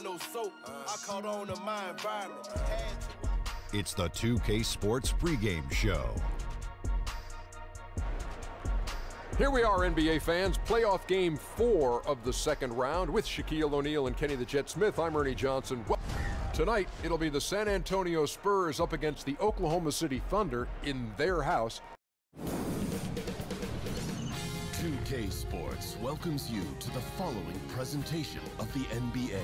no soap. I caught on to my environment. It's the 2K Sports pregame show. Here we are, NBA fans. Playoff game 4 of the second round with Shaquille O'Neal and Kenny the Jet Smith. I'm Ernie Johnson. Tonight, it'll be the San Antonio Spurs up against the Oklahoma City Thunder in their house. 2K Sports welcomes you to the following presentation of the NBA.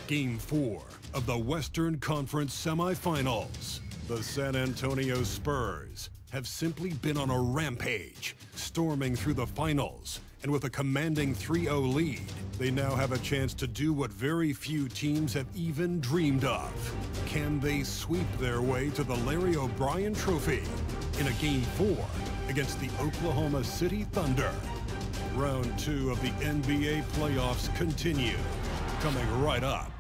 Game 4 of the Western Conference semifinals. The San Antonio Spurs have simply been on a rampage, storming through the finals, and with a commanding 3-0 lead, they now have a chance to do what very few teams have even dreamed of. Can they sweep their way to the Larry O'Brien Trophy in a Game 4 against the Oklahoma City Thunder? Round 2 of the NBA playoffs continue, coming right up.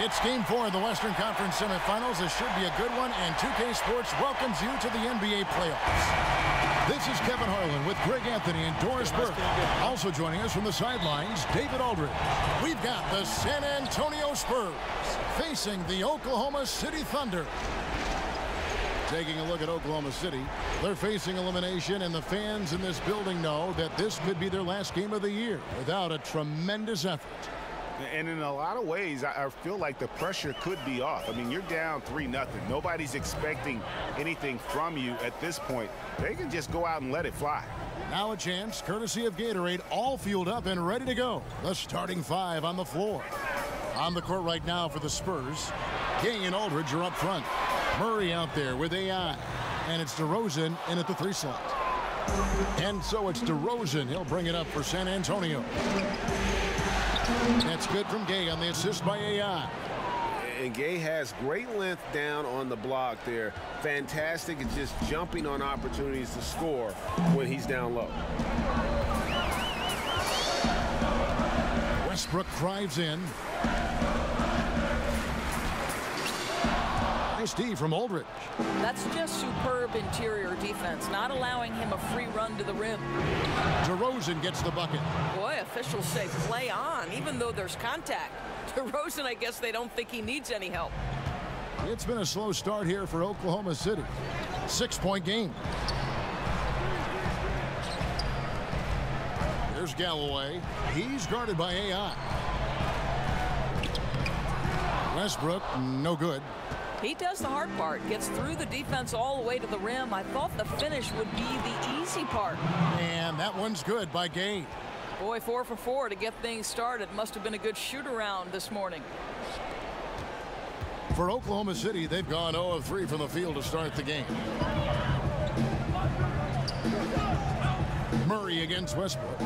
It's Game 4 of the Western Conference semifinals. This should be a good one, and 2K Sports welcomes you to the NBA playoffs. This is Kevin Harlan with Greg Anthony and Doris Burke. Also joining us from the sidelines, David Aldridge. We've got the San Antonio Spurs facing the Oklahoma City Thunder. Taking a look at Oklahoma City, they're facing elimination, and the fans in this building know that this could be their last game of the year without a tremendous effort. And in a lot of ways, I feel like the pressure could be off. I mean, you're down 3-0. Nobody's expecting anything from you at this point. They can just go out and let it fly. Now a chance, courtesy of Gatorade, all fueled up and ready to go. The starting 5 on the floor. On the court right now for the Spurs, King and Aldridge are up front. Murray out there with AI. And it's DeRozan in at the 3 slot. And so it's DeRozan. He'll bring it up for San Antonio. That's good from Gay on the assist by AI. And Gay has great length down on the block there. Fantastic at just jumping on opportunities to score when he's down low. Westbrook drives in. Nice D from Aldridge. That's just superb interior defense, not allowing him a free run to the rim. DeRozan gets the bucket. Boy, officials say play on, even though there's contact. DeRozan, I guess they don't think he needs any help. It's been a slow start here for Oklahoma City. 6-point game. There's Galloway. He's guarded by AI. Westbrook, no good. He does the hard part, gets through the defense all the way to the rim. I thought the finish would be the easy part. And that one's good by Gay. Boy, 4 for 4 to get things started. Must have been a good shoot-around this morning. For Oklahoma City, they've gone 0 of 3 from the field to start the game. Murray against Westbrook.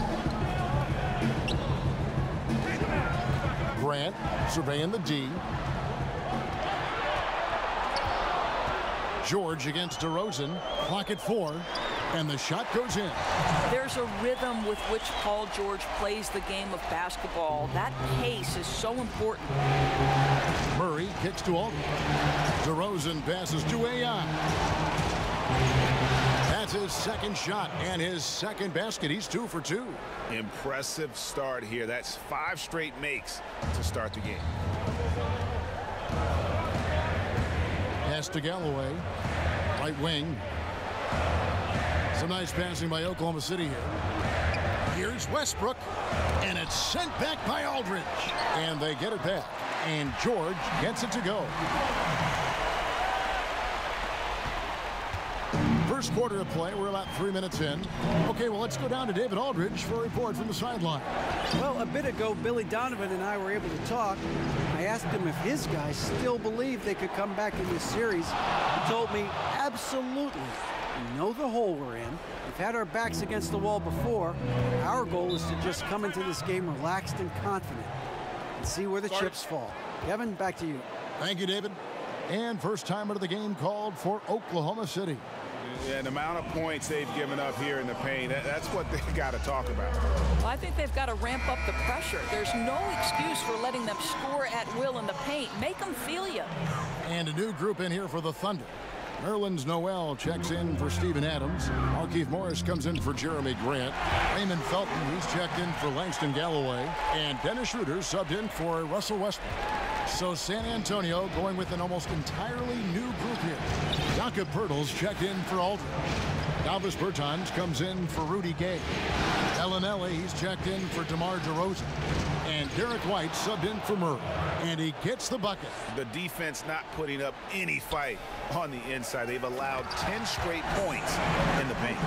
Grant surveying the D. George against DeRozan. Clock at 4. And the shot goes in. There's a rhythm with which Paul George plays the game of basketball. That pace is so important. Murray kicks to Aldridge. DeRozan passes to AI. That's his second shot and his second basket. He's 2 for 2. Impressive start here. That's 5 straight makes to start the game. Pass to Galloway. Right wing. Some nice passing by Oklahoma City here. Here's Westbrook. And it's sent back by Aldridge. And they get it back. And George gets it to go. First quarter of play. We're about 3 minutes in. Okay, well, let's go down to David Aldridge for a report from the sideline. Well, a bit ago, Billy Donovan and I were able to talk. I asked him if his guys still believe they could come back in this series. He told me, absolutely. We know the hole we're in. We've had our backs against the wall before. Our goal is to just come into this game relaxed and confident and see where the chips fall. Kevin, back to you. Thank you, David. And first time out of the game called for Oklahoma City. Yeah, the amount of points they've given up here in the paint, that's what they got to talk about. Well, I think they've got to ramp up the pressure. There's no excuse for letting them score at will in the paint. Make them feel you. And a new group in here for the Thunder. Nerlens Noel checks in for Steven Adams. Markieff Morris comes in for Jeremy Grant. Raymond Felton, he's checked in for Langston Galloway. And Dennis Schroeder subbed in for Russell Westbrook. So San Antonio going with an almost entirely new group here. Jakob Poeltl's checked in for Aldridge. Davis Bertans comes in for Rudy Gay. Bellinelli, he's checked in for DeMar DeRozan. And Derek White subbed in for Murray. And he gets the bucket. The defense not putting up any fight on the inside. They've allowed 10 straight points in the paint.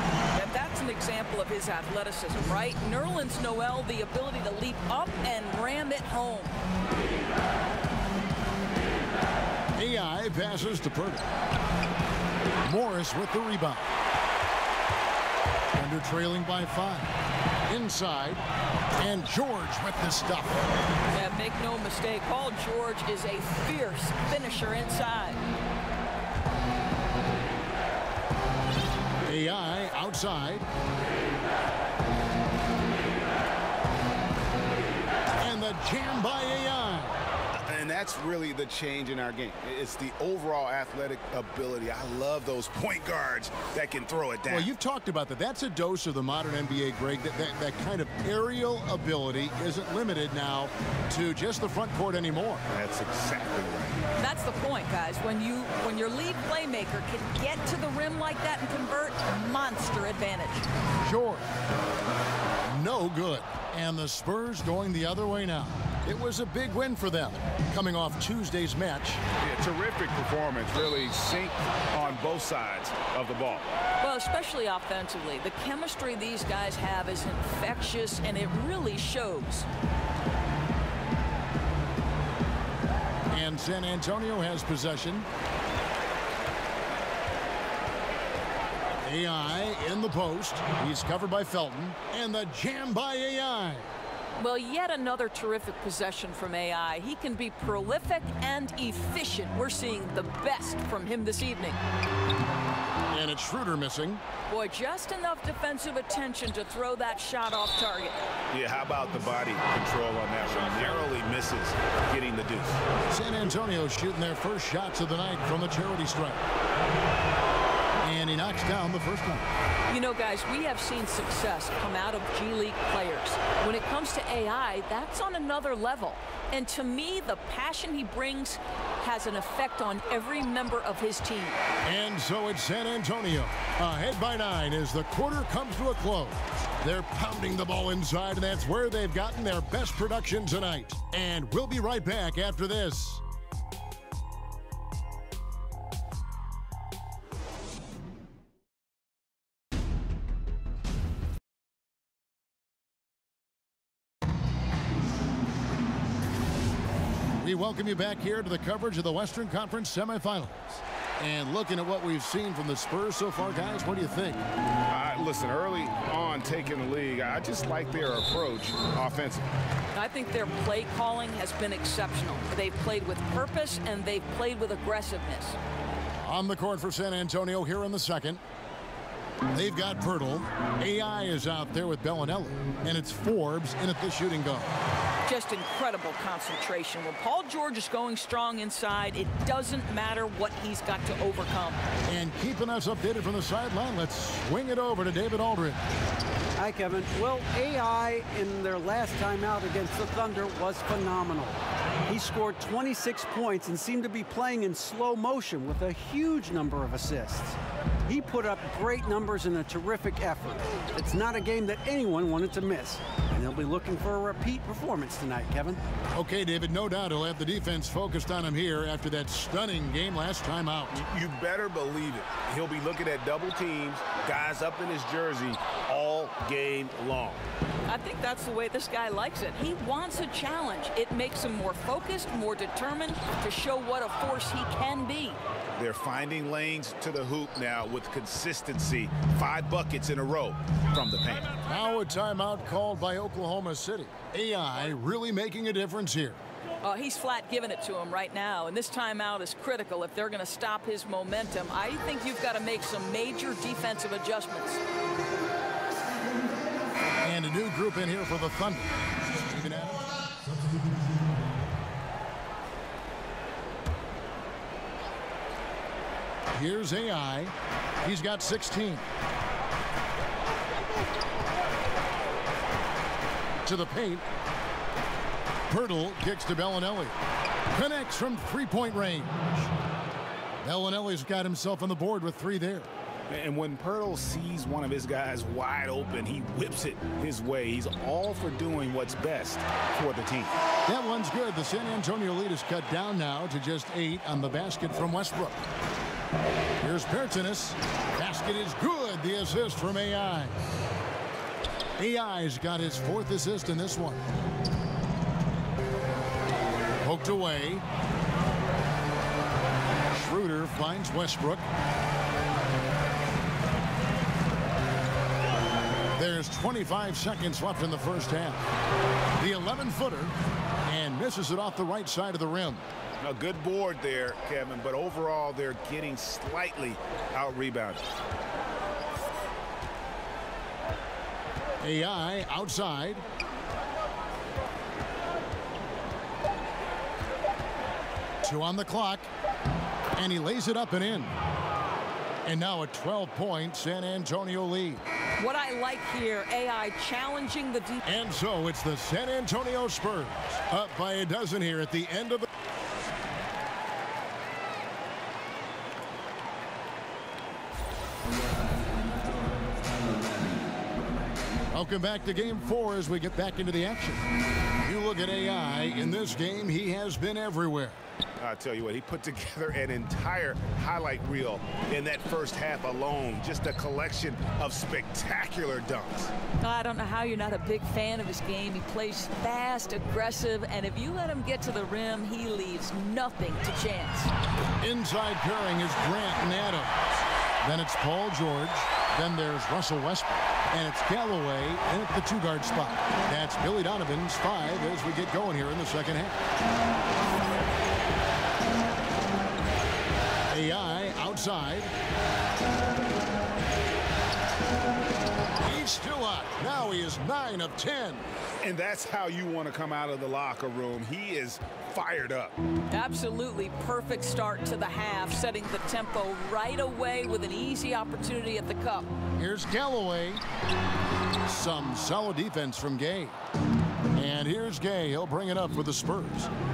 And that's an example of his athleticism, right? Nerlens Noel, the ability to leap up and ram it home. AI passes to Poeltl. Morris with the rebound. Under trailing by 5. Inside. And George with the stuff. Yeah, make no mistake, Paul George is a fierce finisher inside. AI outside. And the jam by AI. And that's really the change in our game. It's the overall athletic ability. I love those point guards that can throw it down. Well, you've talked about that. That's a dose of the modern NBA, Greg. That kind of aerial ability isn't limited now to just the front court anymore. That's exactly right. That's the point, guys. When your lead playmaker can get to the rim like that and convert, monster advantage. George. No good. And the Spurs going the other way now. It was a big win for them, coming off Tuesday's match. Yeah, terrific performance, really synced on both sides of the ball. Well, especially offensively. The chemistry these guys have is infectious, and it really shows. And San Antonio has possession. AI in the post. He's covered by Felton. And the jam by AI. Well, yet another terrific possession from AI. He can be prolific and efficient. We're seeing the best from him this evening. And it's Schroeder missing. Boy, just enough defensive attention to throw that shot off target. Yeah, how about the body control on that one? Narrowly misses getting the deuce. San Antonio shooting their first shots of the night from the charity stripe. And he knocks down the first one. You know, guys, we have seen success come out of G League players. When it comes to AI, that's on another level. And to me, the passion he brings has an effect on every member of his team. And so it's San Antonio, ahead by 9 as the quarter comes to a close. They're pounding the ball inside, and that's where they've gotten their best production tonight. And we'll be right back after this. We welcome you back here to the coverage of the Western Conference semifinals. And looking at what we've seen from the Spurs so far, guys, what do you think? Listen, early on taking the league, I just like their approach offensively. I think their play calling has been exceptional. They've played with purpose, and they've played with aggressiveness. On the court for San Antonio here in the second. They've got Poeltl. AI is out there with Bellinelli. And it's Forbes in at the shooting guard. Just incredible concentration. When Paul George is going strong inside, it doesn't matter what he's got to overcome. And keeping us updated from the sideline, let's swing it over to David Aldridge. Hi, Kevin. Well, AI in their last time out against the Thunder was phenomenal. He scored 26 points and seemed to be playing in slow motion with a huge number of assists. He put up great numbers in a terrific effort. It's not a game that anyone wanted to miss. And they'll be looking for a repeat performance tonight, Kevin. Okay, David, no doubt he'll have the defense focused on him here after that stunning game last time out. You better believe it. He'll be looking at double teams, guys up in his jersey all game long. I think that's the way this guy likes it. He wants a challenge. It makes him more focused, more determined to show what a force he can be. They're finding lanes to the hoop now with consistency. 5 buckets in a row from the paint. Now a timeout called by Oklahoma City. AI really making a difference here. He's flat giving it to him right now, and this timeout is critical if they're going to stop his momentum. I think you've got to make some major defensive adjustments. And a new group in here for the Thunder. Steven Adams. Here's AI. He's got 16. To the paint. Pirtle kicks to Bellinelli. Connects from three-point range. Bellinelli's got himself on the board with 3 there. And when Pirtle sees one of his guys wide open, he whips it his way. He's all for doing what's best for the team. That one's good. The San Antonio lead is cut down now to just 8 on the basket from Westbrook. Here's Pertinis. Basket is good. The assist from AI. AI's got his 4th assist in this one. Poked away. Schroeder finds Westbrook. There's 25 seconds left in the first half. The 11-footer and misses it off the right side of the rim. A good board there, Kevin, but overall they're getting slightly out-rebounded. AI outside. Two on the clock, and he lays it up and in. And now a 12-point San Antonio lead. What I like here, AI challenging the defense. And so it's the San Antonio Spurs up by a dozen here at the end of the... Welcome back to Game 4 as we get back into the action. You look at AI. In this game, he has been everywhere. I'll tell you what, he put together an entire highlight reel in that first half alone. Just a collection of spectacular dunks. I don't know how you're not a big fan of his game. He plays fast, aggressive, and if you let him get to the rim, he leaves nothing to chance. Inside pairing is Grant and Adams. Then it's Paul George. Then there's Russell Westbrook. And it's Galloway in at the 2-guard spot. That's Billy Donovan's 5 as we get going here in the second half. AI outside. He's still up. Now he is 9 of 10. And that's how you want to come out of the locker room. He is fired up. Absolutely perfect start to the half, setting the tempo right away with an easy opportunity at the cup. Here's Galloway. Some solid defense from Gay. And here's Gay. He'll bring it up for the Spurs.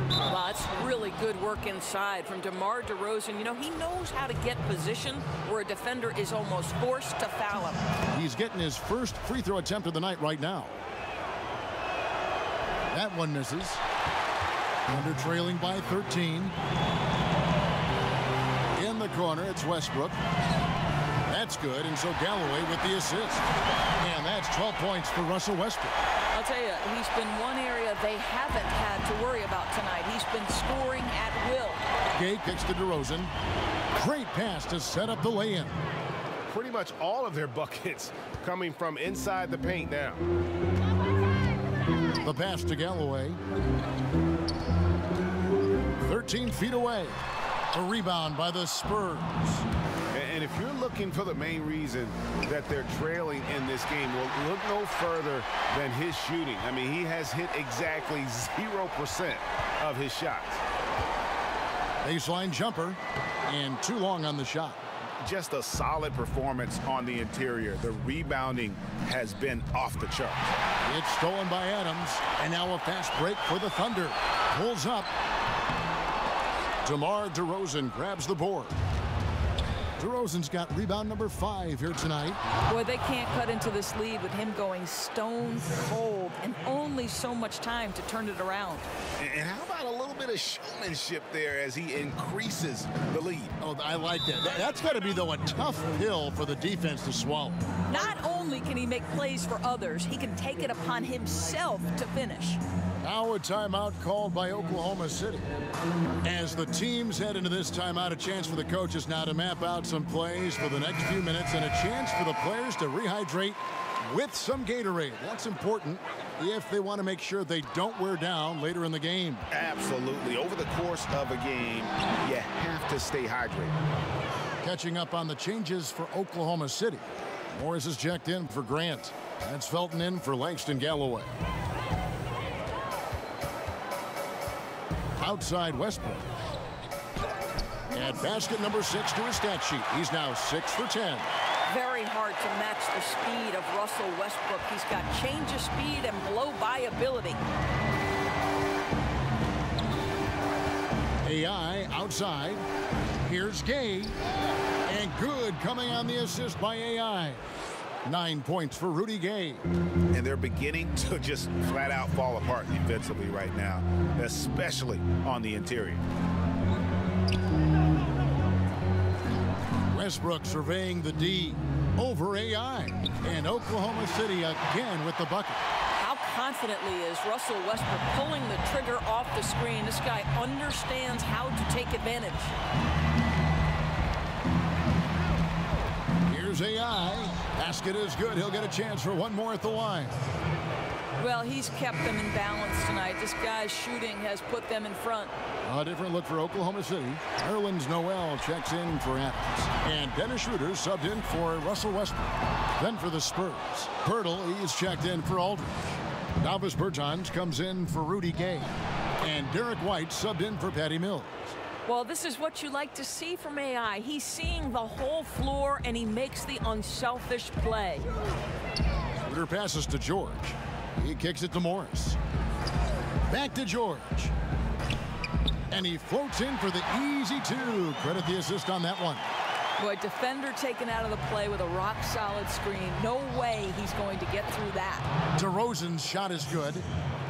Well, that's really good work inside from DeMar DeRozan. You know, he knows how to get position where a defender is almost forced to foul him. He's getting his first free throw attempt of the night right now. That one misses. Under trailing by 13. In the corner, it's Westbrook. That's good, and so Galloway with the assist. And that's 12 points for Russell Westbrook. I'll tell you, he's been one area they haven't had to worry about tonight. He's been scoring at will. Gay kicks to DeRozan. Great pass to set up the lay-in. Pretty much all of their buckets coming from inside the paint now. The pass to Galloway. 13 feet away. A rebound by the Spurs. And if you're looking for the main reason that they're trailing in this game, well, look no further than his shooting. I mean, he has hit exactly 0% of his shots. Baseline jumper, and too long on the shot. Just a solid performance on the interior. The rebounding has been off the charts. It's stolen by Adams, and now a fast break for the Thunder. Pulls up. DeMar DeRozan grabs the board. DeRozan's got rebound number 5 here tonight. Boy, they can't cut into this lead with him going stone cold and only so much time to turn it around. And how about a little bit of showmanship there as he increases the lead? Oh, I like that. That's got to be, though, a tough pill for the defense to swallow. Not only can he make plays for others, he can take it upon himself to finish. Now a timeout called by Oklahoma City. As the teams head into this timeout, a chance for the coaches now to map out some plays for the next few minutes and a chance for the players to rehydrate with some Gatorade. That's important if they want to make sure they don't wear down later in the game. Absolutely. Over the course of a game, you have to stay hydrated. Catching up on the changes for Oklahoma City. Morris is checked in for Grant. That's Felton in for Langston Galloway. Outside Westbrook. add basket number 6 to his stat sheet. He's now 6 for 10. Very hard to match the speed of Russell Westbrook. He's got change of speed and blow-by ability. AI outside. Here's Gay. And good coming on the assist by AI. 9 points for Rudy Gay. And they're beginning to just flat out fall apart defensively right now, especially on the interior. Westbrook surveying the D over AI. And Oklahoma City again with the bucket. How confidently is Russell Westbrook pulling the trigger off the screen? This guy understands how to take advantage. Here's AI. Basket is good. He'll get a chance for one more at the line. Well, he's kept them in balance tonight. This guy's shooting has put them in front. A different look for Oklahoma City. Nerlens Noel checks in for Adams. And Dennis Schroeder subbed in for Russell Westbrook. Then for the Spurs, Pirtle, he's checked in for Aldridge. Davis Bertans comes in for Rudy Gay. And Derek White subbed in for Patty Mills. Well, this is what you like to see from AI. He's seeing the whole floor, and he makes the unselfish play. Schroeder passes to George. He kicks it to Morris. Back to George. And he floats in for the easy 2. Credit the assist on that one. Boy, defender taken out of the play with a rock-solid screen. No way he's going to get through that. DeRozan's shot is good.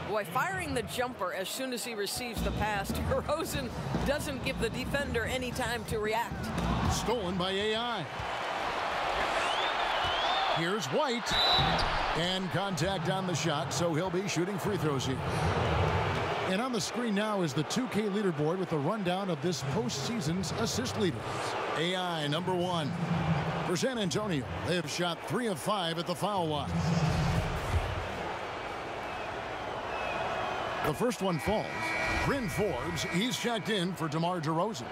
Boy, firing the jumper as soon as he receives the pass, DeRozan doesn't give the defender any time to react. Stolen by AI. Here's White. And contact on the shot, so he'll be shooting free throws here. And on the screen now is the 2K leaderboard with a rundown of this postseason's assist leaders. AI number 1. For San Antonio, they have shot 3 of 5 at the foul line. The first one falls. Bryn Forbes, he's checked in for DeMar DeRozan.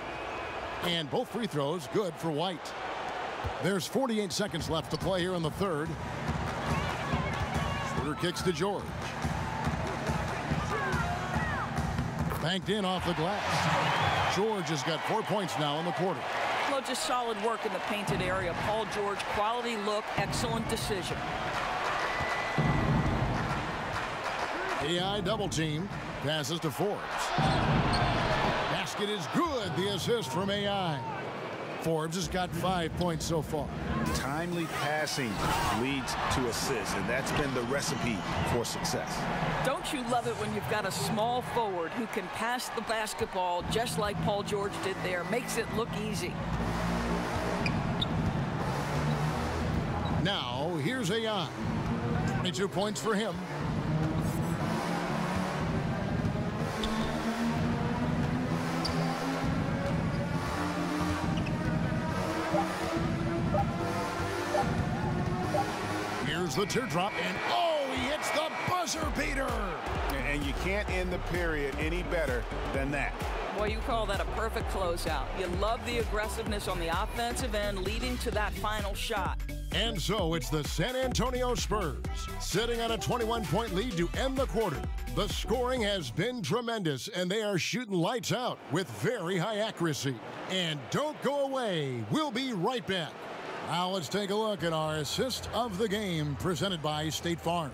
And both free throws good for White. There's 48 seconds left to play here in the third. Schroeder kicks to George. Banked in off the glass. George has got 4 points now in the quarter. Well, just solid work in the painted area. Paul George, quality look, excellent decision. AI double team. Passes to Forbes. Basket is good. The assist from AI. Forbes has got 5 points so far. Timely passing leads to assists, and that's been the recipe for success. Don't you love it when you've got a small forward who can pass the basketball just like Paul George did there? Makes it look easy. Now, here's AI. 22 points for him. Here's the teardrop, and oh, he hits the buzzer beater. And you can't end the period any better than that. Boy, you call that a perfect closeout. You love the aggressiveness on the offensive end leading to that final shot. And so it's the San Antonio Spurs sitting on a 21-point lead to end the quarter. The scoring has been tremendous, and they are shooting lights out with very high accuracy. And don't go away. We'll be right back. Now let's take a look at our assist of the game presented by State Farm.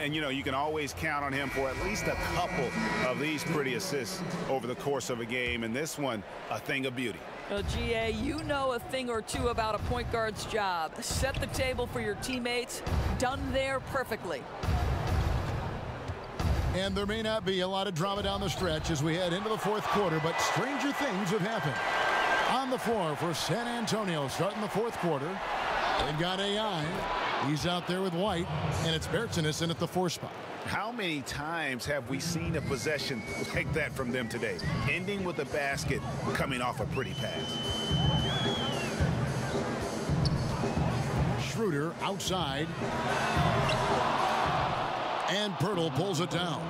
And, you know, you can always count on him for at least a couple of these pretty assists over the course of a game. And this one, a thing of beauty. Well, GA, you know a thing or two about a point guard's job. Set the table for your teammates. Done there perfectly. And there may not be a lot of drama down the stretch as we head into the fourth quarter, but stranger things have happened. On the floor for San Antonio starting the fourth quarter, they've got AI. He's out there with White, and it's Bertans in at the 4 spot. How many times have we seen a possession like that from them today, ending with a basket coming off a pretty pass? Schroeder outside. And Pirtle pulls it down.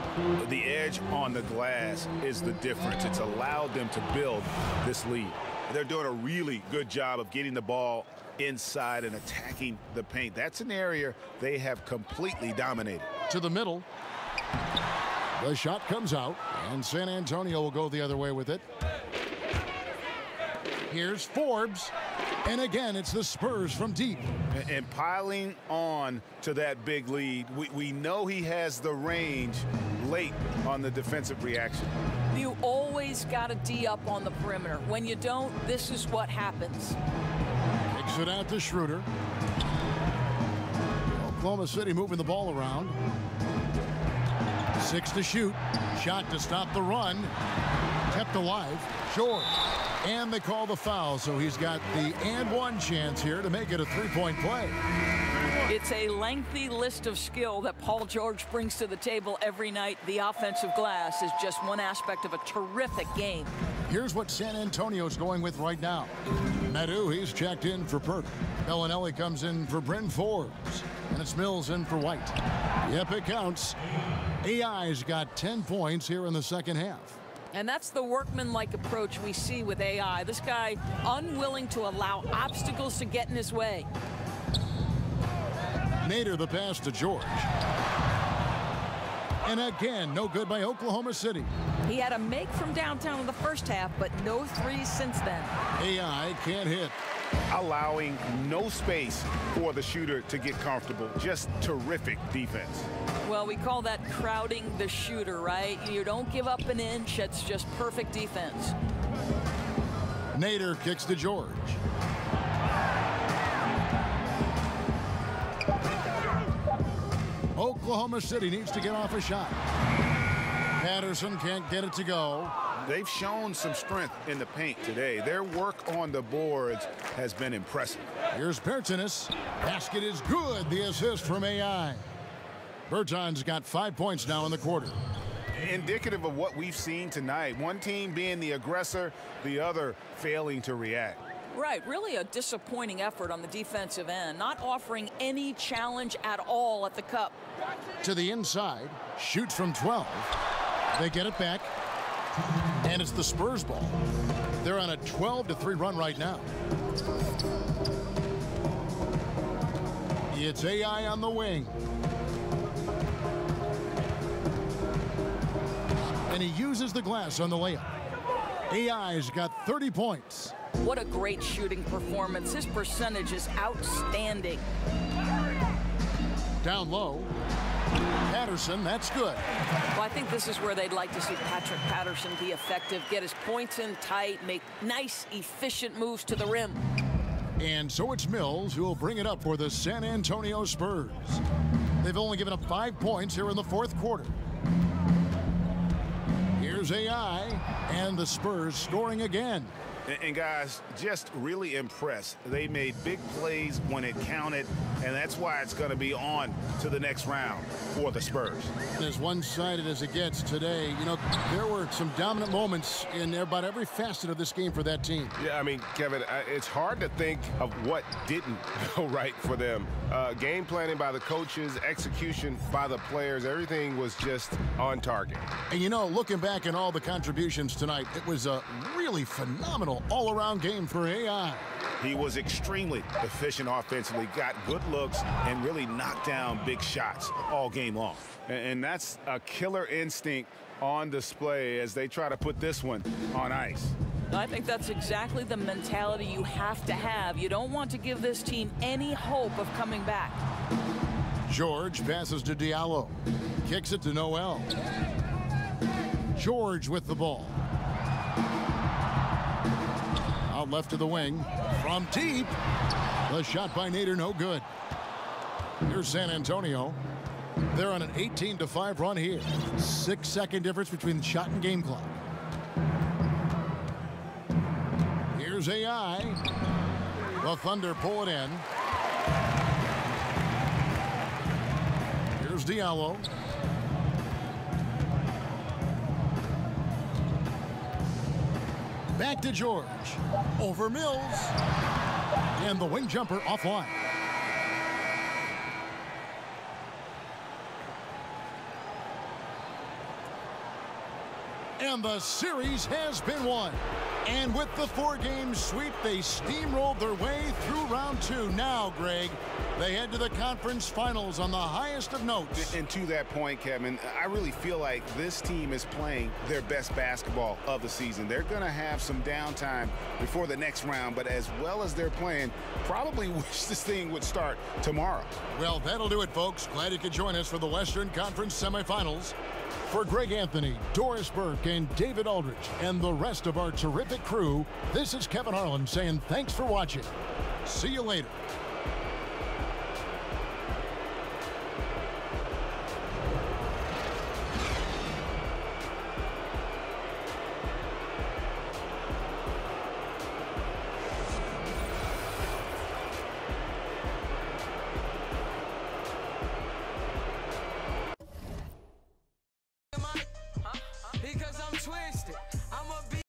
The edge on the glass is the difference. It's allowed them to build this lead. They're doing a really good job of getting the ball inside and attacking the paint. That's an area they have completely dominated. To the middle. The shot comes out, and San Antonio will go the other way with it. Here's Forbes. And again, it's the Spurs from deep. And piling on to that big lead, we know he has the range late on the defensive reaction. You always got to D up on the perimeter. When you don't, this is what happens. Kicks it out to Schroeder. Oklahoma City moving the ball around. 6 to shoot. Shot to stop the run. Kept alive. George. And they call the foul, so he's got the and one chance here to make it a three-point play. It's a lengthy list of skill that Paul George brings to the table every night. The offensive glass is just one aspect of a terrific game. Here's what San Antonio's going with right now. Medu, he's checked in for Perk. Bellinelli comes in for Bryn Forbes. And it's Mills in for White. Yep, it counts. AI's got 10 points here in the second half. And that's the workmanlike approach we see with AI. This guy unwilling to allow obstacles to get in his way. Nader the pass to George. And again, no good by Oklahoma City. He had a make from downtown in the first half, but no threes since then. AI can't hit. Allowing no space for the shooter to get comfortable. Just terrific defense. Well, we call that crowding the shooter, right? You don't give up an inch. It's just perfect defense. Nader kicks to George. Oklahoma City needs to get off a shot. Patterson can't get it to go. They've shown some strength in the paint today. Their work on the boards has been impressive. Here's Bertanis. Basket is good. The assist from AI. Bertan's got 5 points now in the quarter. Indicative of what we've seen tonight. One team being the aggressor, the other failing to react. Right, really a disappointing effort on the defensive end, not offering any challenge at all at the cup. To the inside, shoots from 12. They get it back, and it's the Spurs ball. They're on a 12-3 run right now. It's AI on the wing. And he uses the glass on the layup. AI's got 30 points. What a great shooting performance. His percentage is outstanding. Down low. Patterson, that's good. Well, I think this is where they'd like to see Patrick Patterson be effective, get his points in tight, make nice, efficient moves to the rim. And so it's Mills who will bring it up for the San Antonio Spurs. They've only given up 5 points here in the fourth quarter. Here's AI, and the Spurs scoring again. And guys, just really impressed. They made big plays when it counted, and that's why it's going to be on to the next round for the Spurs. As one-sided as it gets today, you know, there were some dominant moments in about every facet of this game for that team. Yeah, I mean, Kevin, it's hard to think of what didn't go right for them. Game planning by the coaches, execution by the players, everything was just on target. And, you know, looking back at all the contributions tonight, it was a really phenomenal all-around game for AI. He was extremely efficient offensively, got good looks, and really knocked down big shots all game long. And that's a killer instinct on display as they try to put this one on ice. I think that's exactly the mentality you have to have. You don't want to give this team any hope of coming back. George passes to Diallo. Kicks it to Noel. George with the ball. Out left to the wing. From deep. The shot by Nader, no good. Here's San Antonio. They're on an 18-5 run here. 6-second difference between the shot and game clock. Here's AI. The Thunder pull it in. Here's Diallo. Back to George. Over Mills. And the wing jumper offline. And the series has been won. And with the 4-game sweep, they steamrolled their way through round round 2 now, Greg. They head to the conference finals on the highest of notes. And to that point, Kevin, I really feel like this team is playing their best basketball of the season. They're going to have some downtime before the next round, but as well as they're playing, probably wish this thing would start tomorrow. Well, that'll do it, folks. Glad you could join us for the Western Conference semifinals. For Greg Anthony, Doris Burke, and David Aldridge, and the rest of our terrific crew, this is Kevin Harlan saying thanks for watching. See you later.